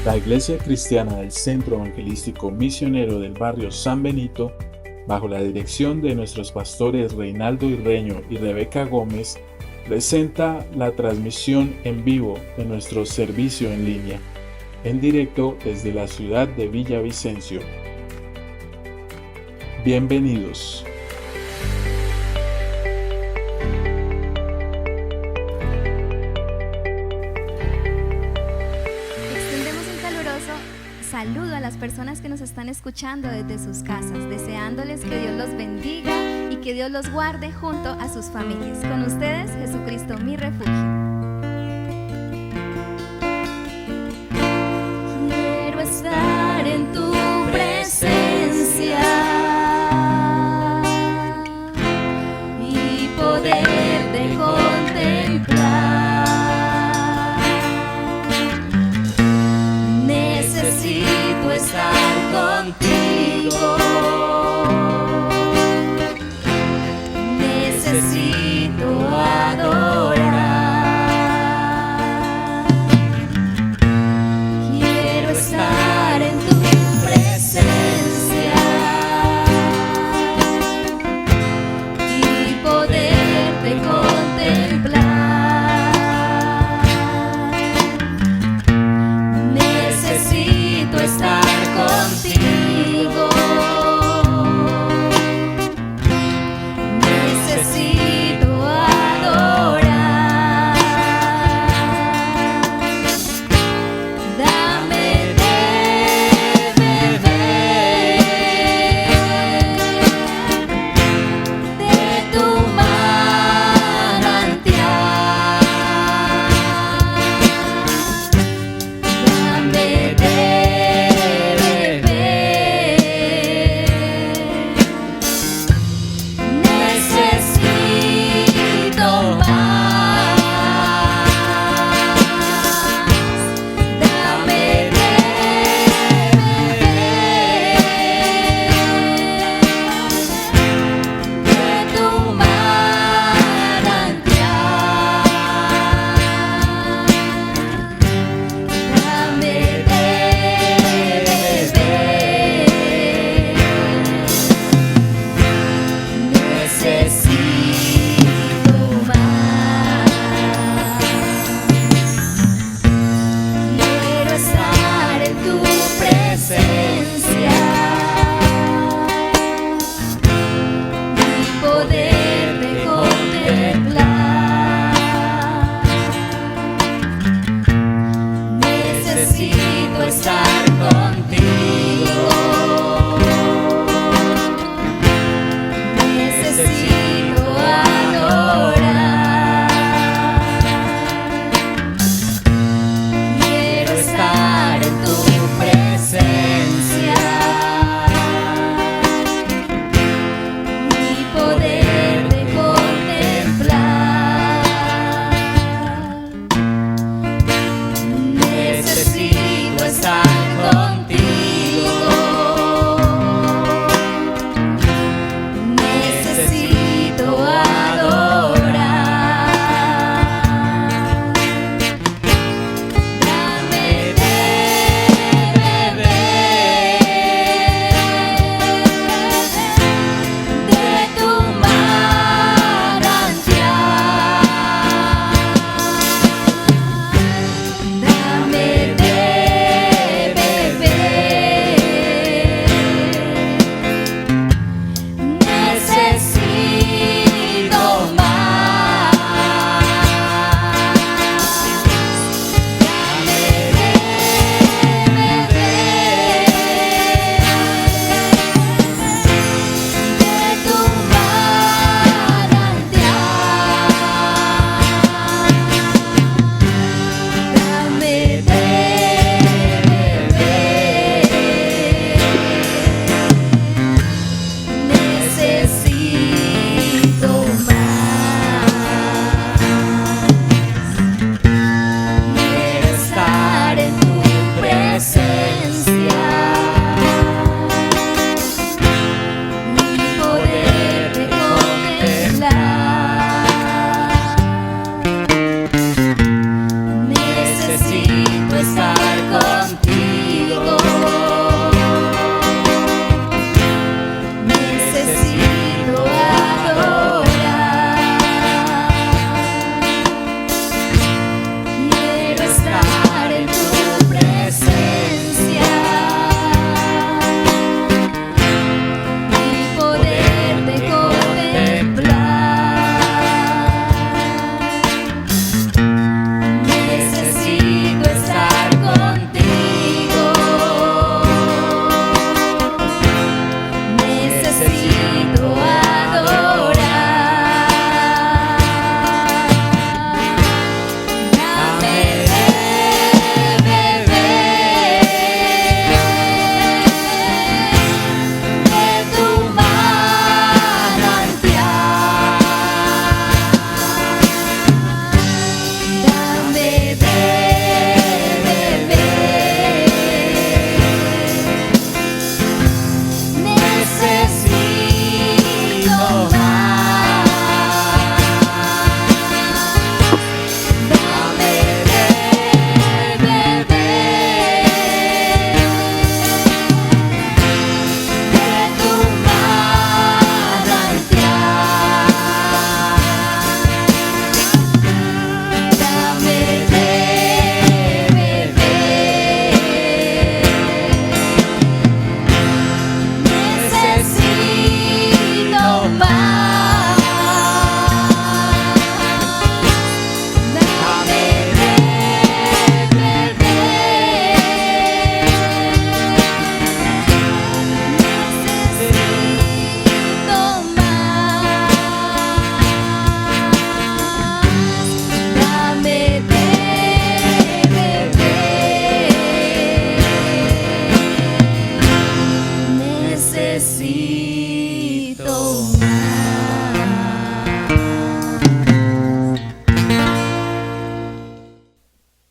La Iglesia Cristiana del Centro Evangelístico Misionero del barrio San Benito, bajo la dirección de nuestros pastores Reinaldo Irreño y Rebeca Gómez, presenta la transmisión en vivo de nuestro servicio en línea, en directo desde la ciudad de Villavicencio. Bienvenidos. Saludo a las personas que nos están escuchando desde sus casas, deseándoles que Dios los bendiga y que Dios los guarde junto a sus familias. Con ustedes, Jesucristo, mi refugio. Quiero estar en tu presencia y poderte contemplar. Necesito estar contigo, necesito adorar.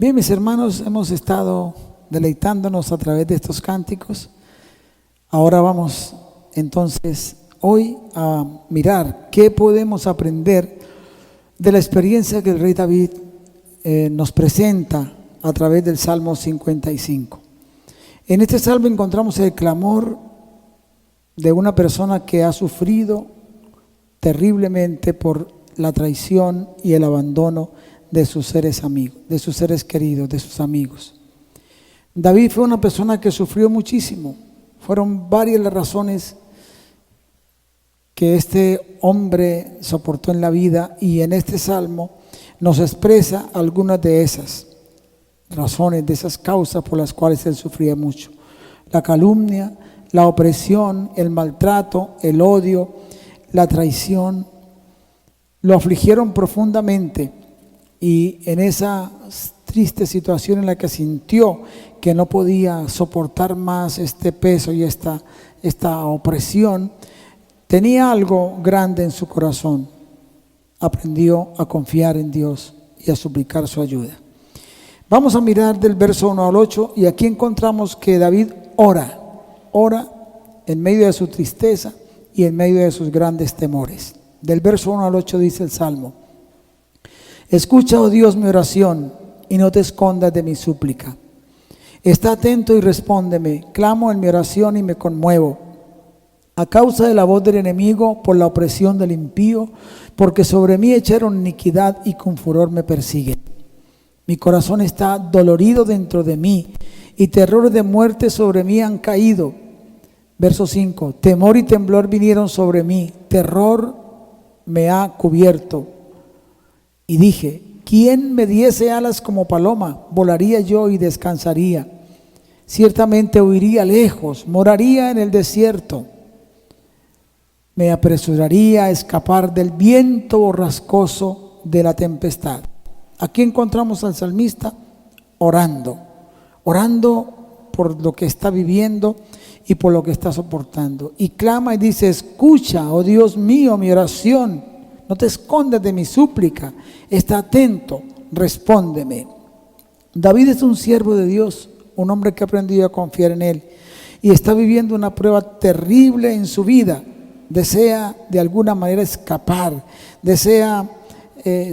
Bien, mis hermanos, hemos estado deleitándonos a través de estos cánticos. Ahora vamos entonces hoy a mirar qué podemos aprender de la experiencia que el rey David nos presenta a través del Salmo 55. En este salmo encontramos el clamor de una persona que ha sufrido terriblemente por la traición y el abandono de sus seres amigos, de sus seres queridos, de sus amigos. David fue una persona que sufrió muchísimo. Fueron varias las razones que este hombre soportó en la vida, y en este salmo nos expresa algunas de esas razones, de esas causas por las cuales él sufría mucho: la calumnia, la opresión, el maltrato, el odio, la traición. Lo afligieron profundamente, y en esa triste situación en la que sintió que no podía soportar más este peso y esta opresión, tenía algo grande en su corazón. Aprendió a confiar en Dios y a suplicar su ayuda. Vamos a mirar del verso 1 al 8, y aquí encontramos que David ora en medio de su tristeza y en medio de sus grandes temores. Del verso 1 al 8 dice el Salmo: escucha, oh Dios, mi oración, y no te escondas de mi súplica. Está atento y respóndeme. Clamo en mi oración y me conmuevo, a causa de la voz del enemigo, por la opresión del impío, porque sobre mí echaron iniquidad y con furor me persiguen. Mi corazón está dolorido dentro de mí, y terrores de muerte sobre mí han caído. Verso 5: temor y temblor vinieron sobre mí, terror me ha cubierto. Y dije: ¿quién me diese alas como paloma? Volaría yo y descansaría. Ciertamente huiría lejos, moraría en el desierto. Me apresuraría a escapar del viento borrascoso de la tempestad. Aquí encontramos al salmista orando por lo que está viviendo y por lo que está soportando. Y clama y dice: escucha, oh Dios mío, mi oración. No te escondas de mi súplica. Está atento, respóndeme. David es un siervo de Dios, un hombre que ha aprendido a confiar en Él, y está viviendo una prueba terrible en su vida. Desea de alguna manera escapar, desea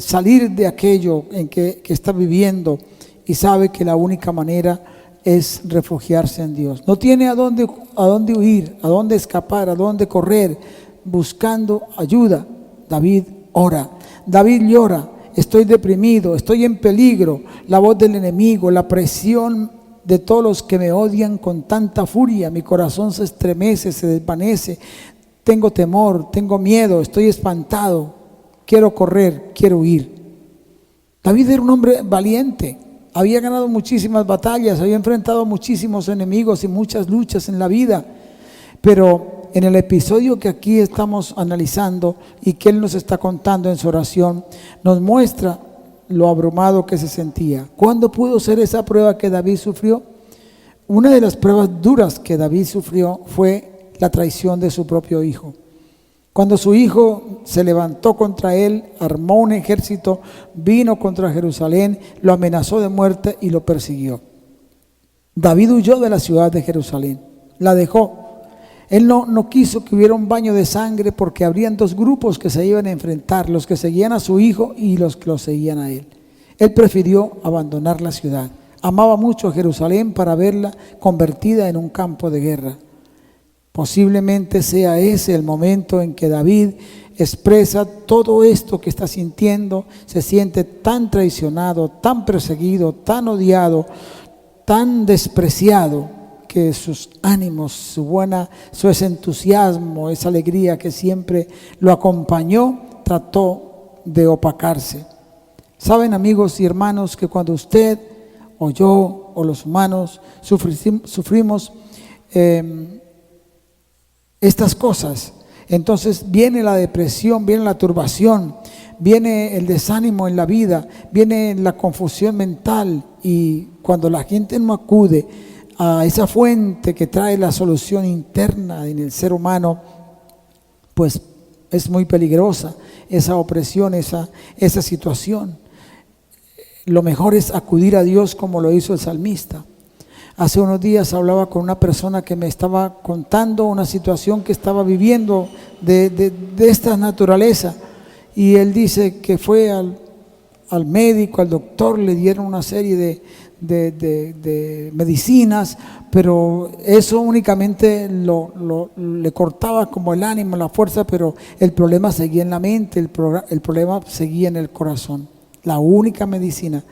salir de aquello en que está viviendo, y sabe que la única manera es refugiarse en Dios. No tiene a dónde huir, a dónde escapar, a dónde correr, buscando ayuda. David ora, David llora: estoy deprimido, estoy en peligro. La voz del enemigo, la presión de todos los que me odian con tanta furia, mi corazón se estremece, se desvanece. Tengo temor, tengo miedo, estoy espantado, quiero correr, quiero huir. David era un hombre valiente, había ganado muchísimas batallas, había enfrentado muchísimos enemigos y muchas luchas en la vida, pero en el episodio que aquí estamos analizando y que él nos está contando en su oración, nos muestra lo abrumado que se sentía. ¿Cuándo pudo ser esa prueba que David sufrió? Una de las pruebas duras que David sufrió fue la traición de su propio hijo. Cuando su hijo se levantó contra él, armó un ejército, vino contra Jerusalén, lo amenazó de muerte y lo persiguió. David huyó de la ciudad de Jerusalén, la dejó. Él no quiso que hubiera un baño de sangre, porque habrían dos grupos que se iban a enfrentar: los que seguían a su hijo y los que lo seguían a él. Él prefirió abandonar la ciudad. Amaba mucho a Jerusalén para verla convertida en un campo de guerra. Posiblemente sea ese el momento en que David expresa todo esto que está sintiendo. Se siente tan traicionado, tan perseguido, tan odiado, tan despreciado, que sus ánimos, su ese entusiasmo, esa alegría que siempre lo acompañó, trató de opacarse. Saben, amigos y hermanos, que cuando usted o yo o los humanos sufrimos estas cosas, entonces viene la depresión, viene la turbación, viene el desánimo en la vida, viene la confusión mental, y cuando la gente no acude a esa fuente que trae la solución interna en el ser humano, pues es muy peligrosa esa opresión, esa situación. lo mejor es acudir a Dios como lo hizo el salmista. Hace unos días hablaba con una persona que me estaba contando una situación que estaba viviendo de esta naturaleza, y él dice que fue al médico, al doctor, le dieron una serie de medicinas, pero eso únicamente le cortaba como el ánimo, la fuerza, pero el problema seguía en la mente, el problema seguía en el corazón. La única medicina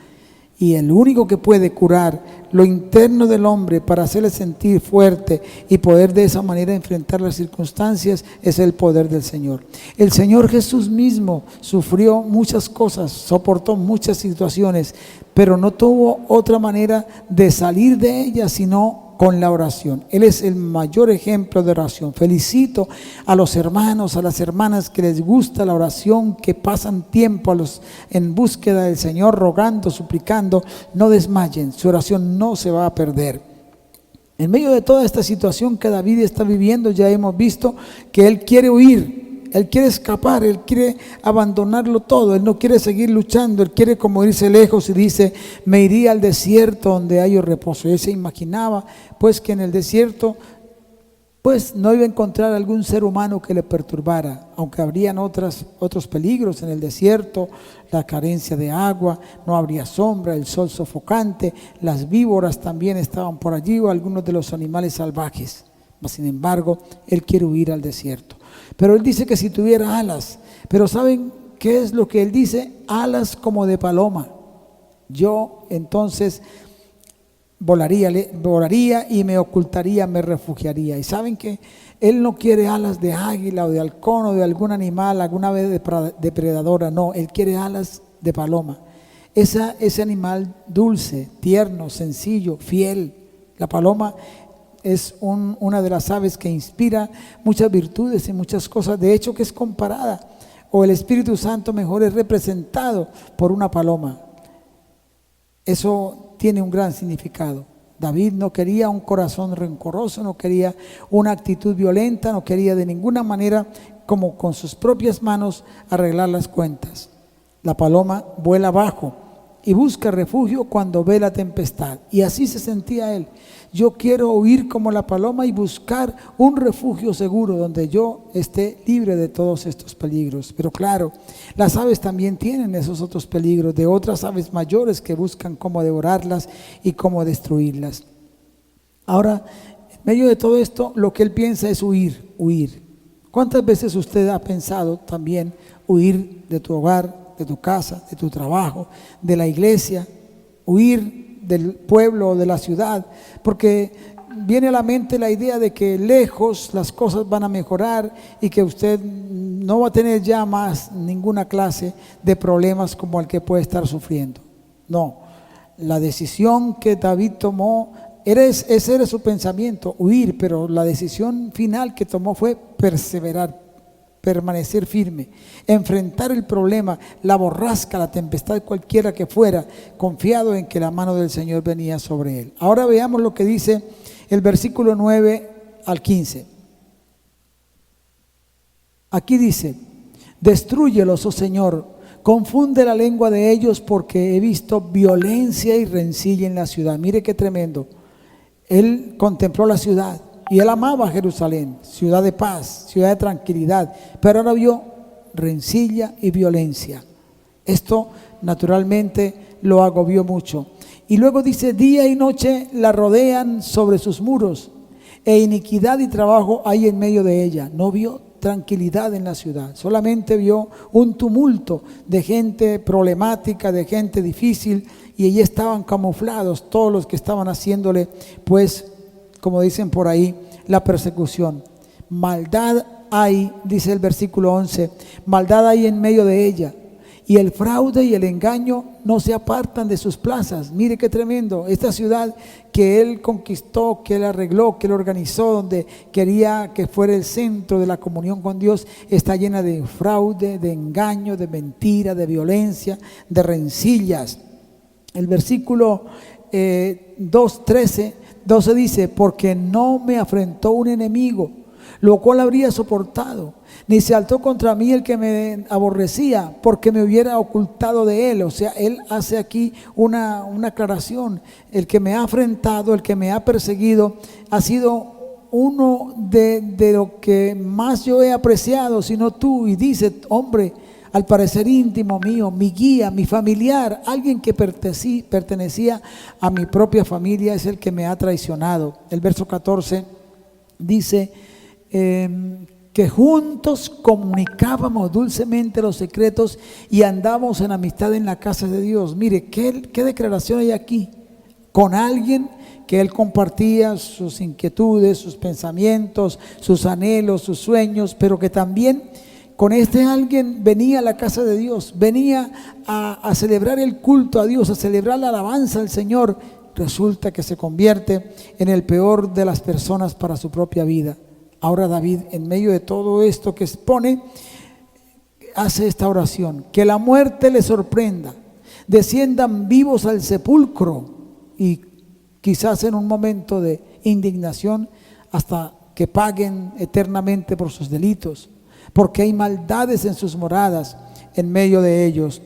y el único que puede curar lo interno del hombre para hacerle sentir fuerte y poder de esa manera enfrentar las circunstancias es el poder del Señor. El Señor Jesús mismo sufrió muchas cosas, soportó muchas situaciones, pero no tuvo otra manera de salir de ellas sino con la oración. Él es el mayor ejemplo de oración. Felicito a los hermanos, a las hermanas que les gusta la oración, que pasan tiempo en búsqueda del Señor, rogando, suplicando. No desmayen, su oración no se va a perder. En medio de toda esta situación que David está viviendo, ya hemos visto que él quiere huir. Él quiere escapar, él quiere abandonarlo todo, él no quiere seguir luchando, él quiere como irse lejos y dice: me iría al desierto donde hay reposo. Él se imaginaba pues que en el desierto pues no iba a encontrar algún ser humano que le perturbara, aunque habrían otros peligros en el desierto, la carencia de agua, no habría sombra, el sol sofocante, las víboras también estaban por allí o algunos de los animales salvajes. Sin embargo, él quiere huir al desierto. Pero él dice que si tuviera alas, pero ¿saben qué es lo que él dice? Alas como de paloma. Yo entonces volaría y me ocultaría, me refugiaría. Y ¿saben qué? Él no quiere alas de águila o de halcón o de algún animal, alguna vez depredadora. No, él quiere alas de paloma. Ese animal dulce, tierno, sencillo, fiel. La paloma es una de las aves que inspira muchas virtudes y muchas cosas. De hecho, que es comparada, o el Espíritu Santo mejor es representado por una paloma. Eso tiene un gran significado. David no quería un corazón rencoroso, no quería una actitud violenta, no quería de ninguna manera, como con sus propias manos, arreglar las cuentas. La paloma vuela bajo y busca refugio cuando ve la tempestad, y así se sentía él. Yo quiero huir como la paloma y buscar un refugio seguro donde yo esté libre de todos estos peligros. Pero claro, las aves también tienen esos otros peligros de otras aves mayores que buscan cómo devorarlas y cómo destruirlas. Ahora, en medio de todo esto, lo que él piensa es huir. ¿Cuántas veces usted ha pensado también huir de tu hogar, de tu casa, de tu trabajo, de la iglesia, huir del pueblo o de la ciudad? Porque viene a la mente la idea de que lejos las cosas van a mejorar y que usted no va a tener ya más ninguna clase de problemas como el que puede estar sufriendo. No, la decisión que David tomó, ese era su pensamiento, huir, pero la decisión final que tomó fue perseverar, permanecer firme, enfrentar el problema, la borrasca, la tempestad cualquiera que fuera, confiado en que la mano del Señor venía sobre él. Ahora veamos lo que dice el versículo 9 al 15. Aquí dice: destrúyelos, oh Señor, confunde la lengua de ellos, porque he visto violencia y rencilla en la ciudad. Mire qué tremendo. Él contempló la ciudad y él amaba Jerusalén, ciudad de paz, ciudad de tranquilidad, pero ahora vio rencilla y violencia. Esto naturalmente lo agobió mucho. Y luego dice: día y noche la rodean sobre sus muros, e iniquidad y trabajo hay en medio de ella. No vio tranquilidad en la ciudad, solamente vio un tumulto de gente problemática, de gente difícil, y allí estaban camuflados todos los que estaban haciéndole, pues, como dicen por ahí, la persecución. Maldad hay, dice el versículo 11, maldad hay en medio de ella, y el fraude y el engaño no se apartan de sus plazas. Mire qué tremendo. Esta ciudad que él conquistó, que él arregló, que él organizó, donde quería que fuera el centro de la comunión con Dios, está llena de fraude, de engaño, de mentira, de violencia, de rencillas. El versículo 12 dice: porque no me afrentó un enemigo, lo cual habría soportado. Ni se alzó contra mí el que me aborrecía, porque me hubiera ocultado de él. O sea, él hace aquí una aclaración. El que me ha afrentado, el que me ha perseguido, ha sido uno de lo que más yo he apreciado, sino tú. Y dice, hombre, al parecer íntimo mío, mi guía, mi familiar, alguien que pertenecía a mi propia familia, es el que me ha traicionado. El verso 14 dice que juntos comunicábamos dulcemente los secretos y andábamos en amistad en la casa de Dios. Mire, ¿qué declaración hay aquí? Con alguien que él compartía sus inquietudes, sus pensamientos, sus anhelos, sus sueños, pero que también con este alguien venía a la casa de Dios, venía a celebrar el culto a Dios, a celebrar la alabanza al Señor. Resulta que se convierte en el peor de las personas para su propia vida. Ahora David, en medio de todo esto que expone, hace esta oración: que la muerte le sorprenda, desciendan vivos al sepulcro, y quizás en un momento de indignación hasta que paguen eternamente por sus delitos, porque hay maldades en sus moradas en medio de ellos.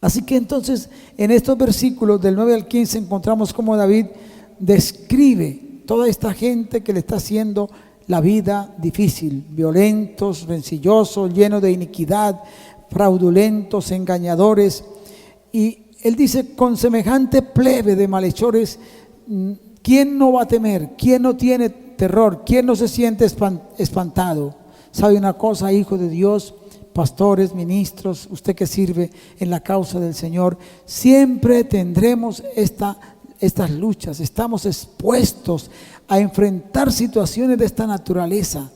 Así que entonces en estos versículos del 9 al 15 encontramos cómo David describe toda esta gente que le está haciendo la vida difícil: violentos, rencillosos, llenos de iniquidad, fraudulentos, engañadores. Y él dice: con semejante plebe de malhechores, ¿quién no va a temer? ¿Quién no tiene terror? ¿Quién no se siente espantado? ¿Sabe una cosa, hijo de Dios, pastores, ministros, usted que sirve en la causa del Señor? Siempre tendremos estas luchas. Estamos expuestos a enfrentar situaciones de esta naturaleza,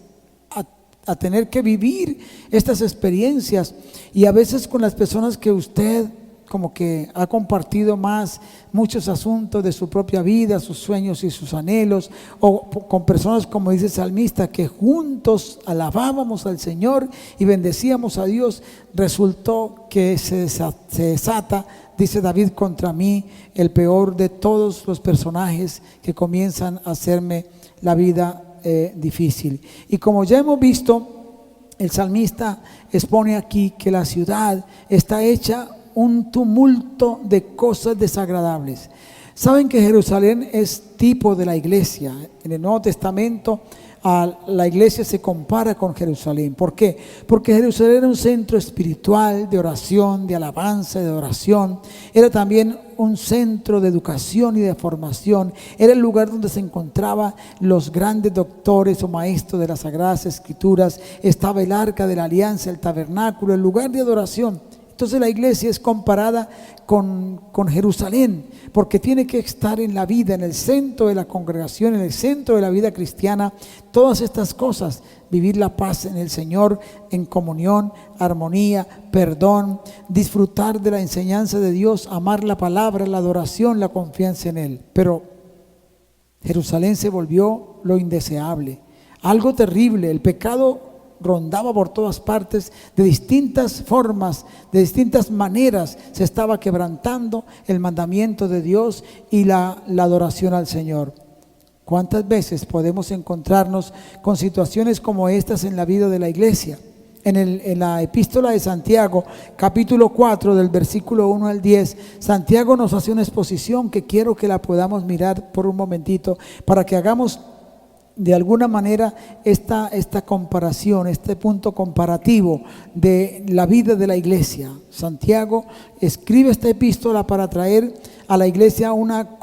a tener que vivir estas experiencias, y a veces con las personas que usted como que ha compartido más muchos asuntos de su propia vida, sus sueños y sus anhelos, o con personas, como dice el salmista, que juntos alabábamos al Señor y bendecíamos a Dios. Resultó que se desata, dice David, contra mí el peor de todos los personajes que comienzan a hacerme la vida difícil. Y como ya hemos visto, el salmista expone aquí que la ciudad está hecha un tumulto de cosas desagradables. Saben que Jerusalén es tipo de la iglesia. En el Nuevo Testamento la iglesia se compara con Jerusalén. ¿Por qué? Porque Jerusalén era un centro espiritual de oración, de alabanza, de adoración. Era también un centro de educación y de formación. Era el lugar donde se encontraban los grandes doctores o maestros de las Sagradas Escrituras. Estaba el Arca de la Alianza, el tabernáculo, el lugar de adoración. Entonces la iglesia es comparada con Jerusalén, porque tiene que estar en la vida, en el centro de la congregación, en el centro de la vida cristiana. Todas estas cosas: vivir la paz en el Señor, en comunión, armonía, perdón, disfrutar de la enseñanza de Dios, amar la palabra, la adoración, la confianza en Él. Pero Jerusalén se volvió lo indeseable, algo terrible. El pecado rondaba por todas partes, de distintas formas, de distintas maneras. Se estaba quebrantando el mandamiento de Dios y la adoración al Señor. ¿Cuántas veces podemos encontrarnos con situaciones como estas en la vida de la iglesia? En la epístola de Santiago, capítulo 4, del versículo 1 al 10, Santiago nos hace una exposición que quiero que la podamos mirar por un momentito, para que hagamos de alguna manera esta comparación, este punto comparativo de la vida de la iglesia. Santiago escribe esta epístola para traer a la iglesia una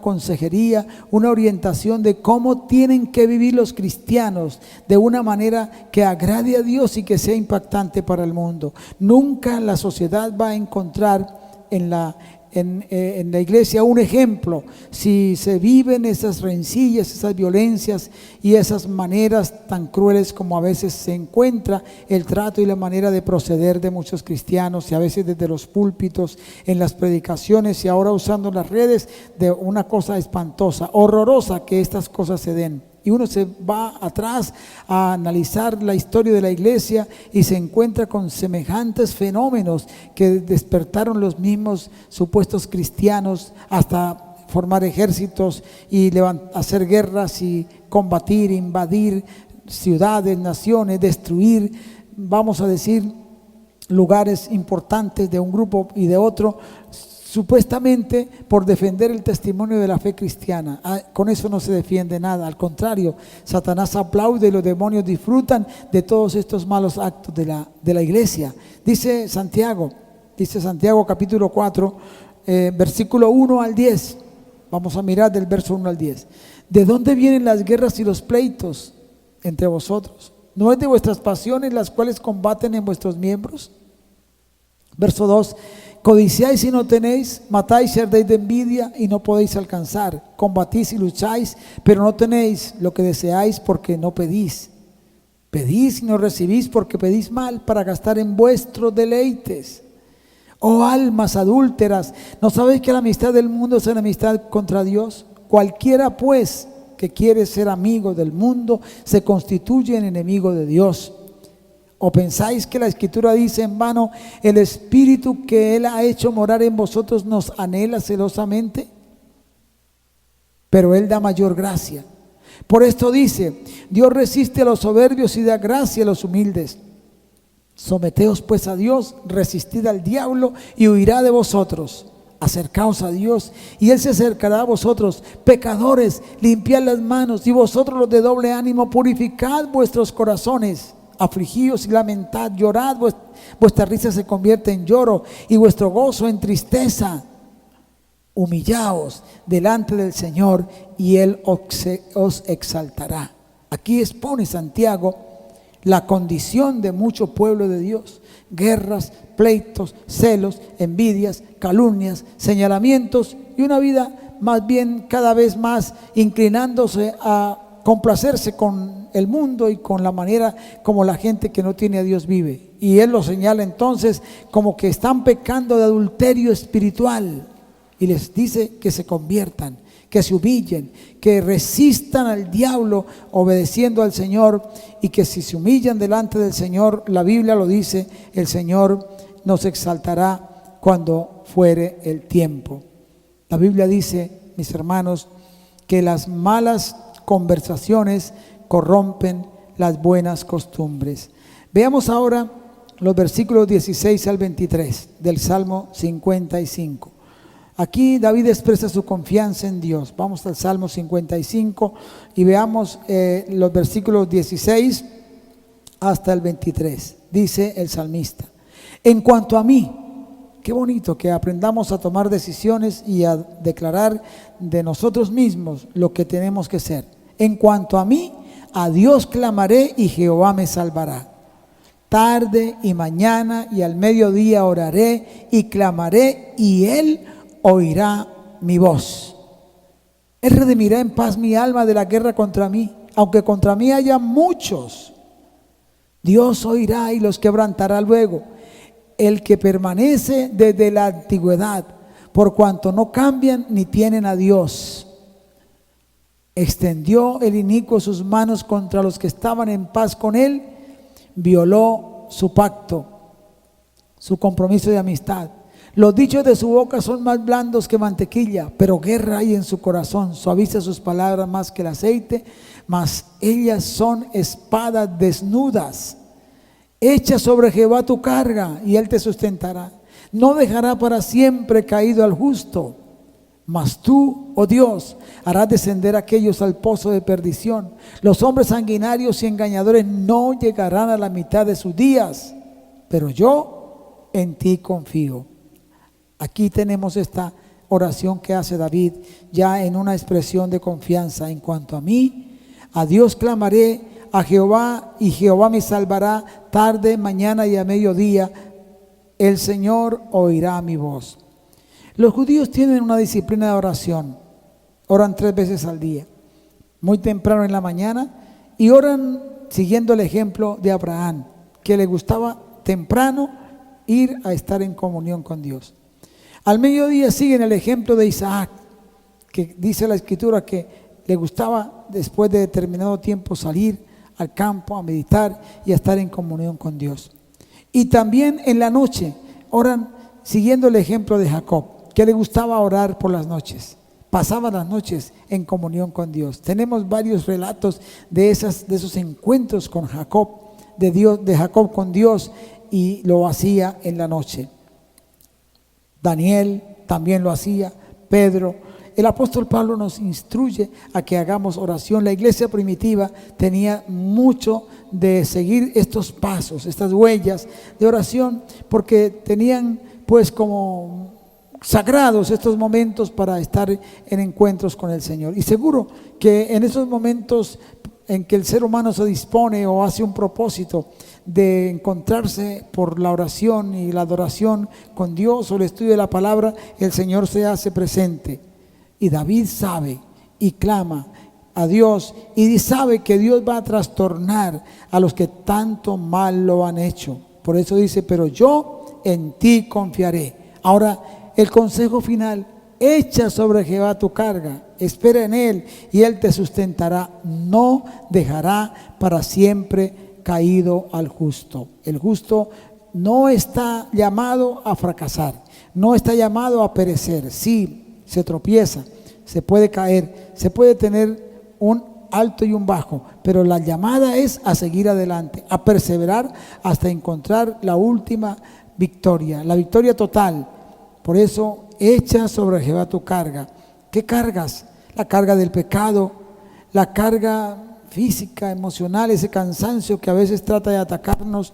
consejería, una orientación de cómo tienen que vivir los cristianos de una manera que agrade a Dios y que sea impactante para el mundo. Nunca la sociedad va a encontrar en la iglesia un ejemplo si se viven esas rencillas, esas violencias y esas maneras tan crueles como a veces se encuentra el trato y la manera de proceder de muchos cristianos, y a veces desde los púlpitos, en las predicaciones, y ahora usando las redes, de una cosa espantosa, horrorosa que estas cosas se den. Y uno se va atrás a analizar la historia de la iglesia y se encuentra con semejantes fenómenos que despertaron los mismos supuestos cristianos hasta formar ejércitos y hacer guerras y combatir, invadir ciudades, naciones, destruir, vamos a decir, lugares importantes de un grupo y de otro, supuestamente por defender el testimonio de la fe cristiana. Con eso no se defiende nada, al contrario, Satanás aplaude y los demonios disfrutan de todos estos malos actos de la iglesia. Dice Santiago capítulo 4, versículo 1 al 10. Vamos a mirar del verso 1 al 10. ¿De dónde vienen las guerras y los pleitos entre vosotros? ¿No es de vuestras pasiones las cuales combaten en vuestros miembros? Verso 2. Codiciáis y no tenéis, matáis y ardéis de envidia y no podéis alcanzar, combatís y lucháis, pero no tenéis lo que deseáis porque no pedís. Pedís y no recibís porque pedís mal para gastar en vuestros deleites. Oh almas adúlteras, ¿no sabéis que la amistad del mundo es enemistad contra Dios? Cualquiera pues que quiere ser amigo del mundo se constituye en enemigo de Dios. ¿O pensáis que la Escritura dice en vano, el Espíritu que Él ha hecho morar en vosotros nos anhela celosamente? Pero Él da mayor gracia. Por esto dice, Dios resiste a los soberbios y da gracia a los humildes. Someteos pues a Dios, resistid al diablo y huirá de vosotros. Acercaos a Dios y Él se acercará a vosotros. Pecadores, limpiad las manos, y vosotros los de doble ánimo, purificad vuestros corazones. Afligíos y lamentad, llorad, vuestra risa se convierte en lloro y vuestro gozo en tristeza. Humillaos delante del Señor y Él os exaltará. Aquí expone Santiago la condición de mucho pueblo de Dios: guerras, pleitos, celos, envidias, calumnias, señalamientos y una vida más bien cada vez más inclinándose a complacerse con el mundo y con la manera como la gente que no tiene a Dios vive. Y él lo señala entonces como que están pecando de adulterio espiritual y les dice que se conviertan, que se humillen, que resistan al diablo obedeciendo al Señor, y que si se humillan delante del Señor, la Biblia lo dice, el Señor nos exaltará cuando fuere el tiempo. La Biblia dice, mis hermanos, que las malas conversaciones corrompen las buenas costumbres. Veamos ahora los versículos 16 al 23 del Salmo 55. Aquí David expresa su confianza en Dios. Vamos al Salmo 55 y veamos los versículos 16 hasta el 23. Dice el salmista: en cuanto a mí, qué bonito que aprendamos a tomar decisiones y a declarar de nosotros mismos lo que tenemos que ser. En cuanto a mí, a Dios clamaré y Jehová me salvará. Tarde y mañana y al mediodía oraré y clamaré y Él oirá mi voz. Él redimirá en paz mi alma de la guerra contra mí, aunque contra mí haya muchos. Dios oirá y los quebrantará luego. El que permanece desde la antigüedad, por cuanto no cambian ni tienen a Dios. Extendió el inicuo sus manos contra los que estaban en paz con él, violó su pacto, su compromiso de amistad. Los dichos de su boca son más blandos que mantequilla, pero guerra hay en su corazón. Suaviza sus palabras más que el aceite, mas ellas son espadas desnudas. Echa sobre Jehová tu carga y Él te sustentará. No dejará para siempre caído al justo, mas tú, oh Dios, harás descender a aquellos al pozo de perdición. Los hombres sanguinarios y engañadores no llegarán a la mitad de sus días, pero yo en ti confío. Aquí tenemos esta oración que hace David ya en una expresión de confianza. En cuanto a mí, a Dios clamaré, a Jehová y Jehová me salvará. Tarde, mañana y a mediodía el Señor oirá mi voz. Los judíos tienen una disciplina de oración. Oran 3 veces al día, muy temprano en la mañana, y oran siguiendo el ejemplo de Abraham, que le gustaba temprano ir a estar en comunión con Dios. Al mediodía siguen el ejemplo de Isaac, que dice la Escritura que le gustaba después de determinado tiempo salir al campo a meditar y a estar en comunión con Dios. Y también en la noche oran siguiendo el ejemplo de Jacob, que le gustaba orar por las noches. pasaba las noches en comunión con Dios. Tenemos varios relatos de esos encuentros con Jacob, de Jacob con Dios, y lo hacía en la noche. Daniel también lo hacía, Pedro. El apóstol Pablo nos instruye a que hagamos oración. La iglesia primitiva tenía mucho de seguir estos pasos, estas huellas de oración, porque tenían pues como sagrados estos momentos para estar en encuentros con el Señor. Y seguro que en esos momentos en que el ser humano se dispone o hace un propósito de encontrarse por la oración y la adoración con Dios o el estudio de la palabra, el Señor se hace presente. Y David sabe y clama a Dios y sabe que Dios va a trastornar a los que tanto mal lo han hecho. Por eso dice, pero yo en ti confiaré. Ahora, el consejo final: echa sobre Jehová tu carga, espera en Él y Él te sustentará. No dejará para siempre caído al justo. El justo no está llamado a fracasar, no está llamado a perecer. Sí, se tropieza, se puede caer, se puede tener un alto y un bajo, pero la llamada es a seguir adelante, a perseverar hasta encontrar la última victoria, la victoria total. Por eso, echa sobre Jehová tu carga. ¿Qué cargas? La carga del pecado, la carga física, emocional, ese cansancio que a veces trata de atacarnos,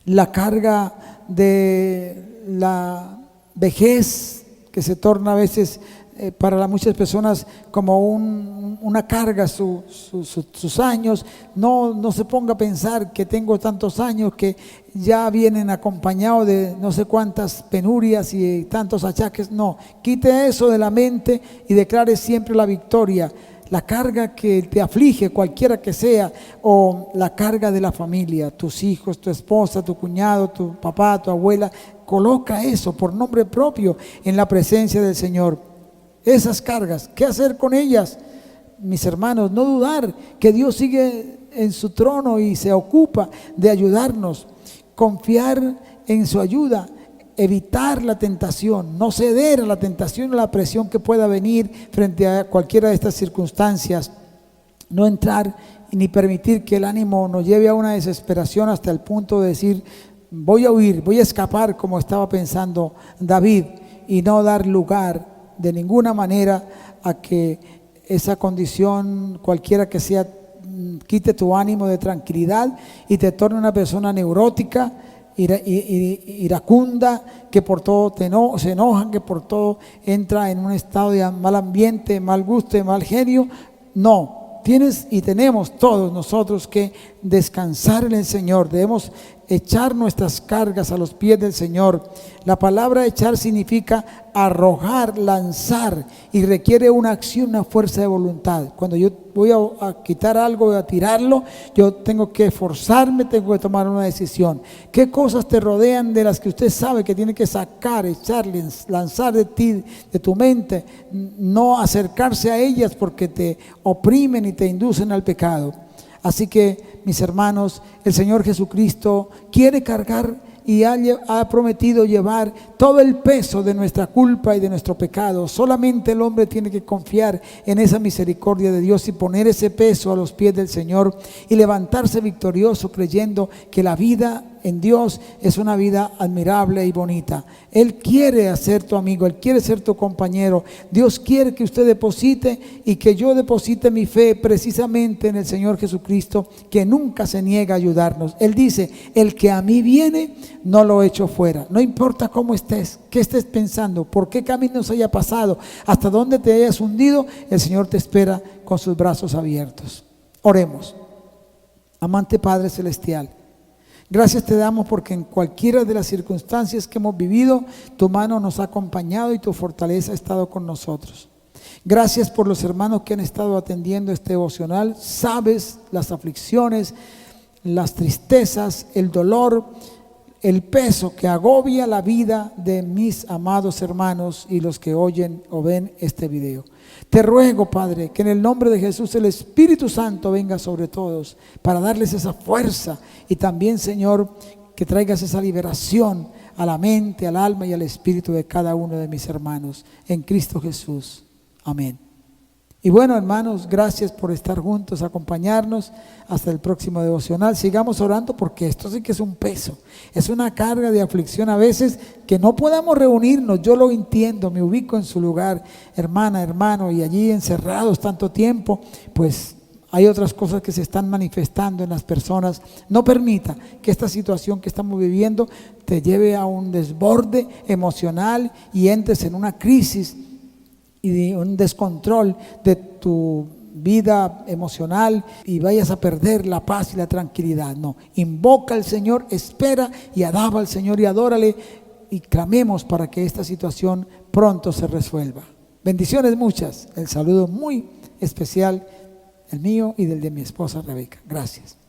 la carga de la vejez que se torna a veces para muchas personas como una carga sus años. No se ponga a pensar que tengo tantos años que ya vienen acompañados de no sé cuántas penurias y tantos achaques. No, quite eso de la mente y declare siempre la victoria. La carga que te aflige, cualquiera que sea, o la carga de la familia, tus hijos, tu esposa, tu cuñado, tu papá, tu abuela, coloca eso por nombre propio en la presencia del Señor. Esas cargas, ¿qué hacer con ellas? Mis hermanos, no dudar que Dios sigue en su trono y se ocupa de ayudarnos. Confiar en su ayuda, evitar la tentación, no ceder a la tentación o a la presión que pueda venir frente a cualquiera de estas circunstancias. No entrar ni permitir que el ánimo nos lleve a una desesperación hasta el punto de decir, voy a huir, voy a escapar, como estaba pensando David, y no dar lugar de ninguna manera a que esa condición, cualquiera que sea, quite tu ánimo de tranquilidad y te torne una persona neurótica, iracunda, que por todo se enoja, que por todo entra en un estado de mal ambiente, mal gusto, de mal genio. No, tienes y tenemos todos nosotros que descansar en el Señor. Debemos echar nuestras cargas a los pies del Señor. La palabra echar significa arrojar, lanzar, y requiere una acción, una fuerza de voluntad. Cuando yo voy a quitar algo, a tirarlo, yo tengo que esforzarme, tengo que tomar una decisión. ¿Qué cosas te rodean de las que usted sabe que tiene que sacar, echar, lanzar de ti, de tu mente? No acercarse a ellas porque te oprimen y te inducen al pecado. Así que, mis hermanos, el Señor Jesucristo quiere cargar y ha prometido llevar todo el peso de nuestra culpa y de nuestro pecado. Solamente el hombre tiene que confiar en esa misericordia de Dios y poner ese peso a los pies del Señor y levantarse victorioso, creyendo que la vida en Dios es una vida admirable y bonita. Él quiere ser tu amigo, Él quiere ser tu compañero. Dios quiere que usted deposite y que yo deposite mi fe precisamente en el Señor Jesucristo, que nunca se niega a ayudarnos. Él dice, el que a mí viene, no lo echo fuera. No importa cómo estés, qué estés pensando, por qué caminos haya pasado, hasta dónde te hayas hundido, el Señor te espera con sus brazos abiertos. Oremos. Amante Padre Celestial, gracias te damos porque en cualquiera de las circunstancias que hemos vivido, tu mano nos ha acompañado y tu fortaleza ha estado con nosotros. Gracias por los hermanos que han estado atendiendo este devocional. Sabes las aflicciones, las tristezas, el dolor, el peso que agobia la vida de mis amados hermanos y los que oyen o ven este video. Te ruego, Padre, que en el nombre de Jesús el Espíritu Santo venga sobre todos para darles esa fuerza y también, Señor, que traigas esa liberación a la mente, al alma y al espíritu de cada uno de mis hermanos. En Cristo Jesús. Amén. Y bueno, hermanos, gracias por estar juntos, acompañarnos hasta el próximo devocional. Sigamos orando porque esto sí que es un peso, es una carga de aflicción a veces que no podamos reunirnos. Yo lo entiendo, me ubico en su lugar, hermana, hermano, y allí encerrados tanto tiempo, pues hay otras cosas que se están manifestando en las personas. No permita que esta situación que estamos viviendo te lleve a un desborde emocional y entres en una crisis y de un descontrol de tu vida emocional y vayas a perder la paz y la tranquilidad. No, invoca al Señor, espera y alaba al Señor y adórale y clamemos para que esta situación pronto se resuelva. Bendiciones muchas, el saludo muy especial, el mío y del de mi esposa Rebeca. Gracias.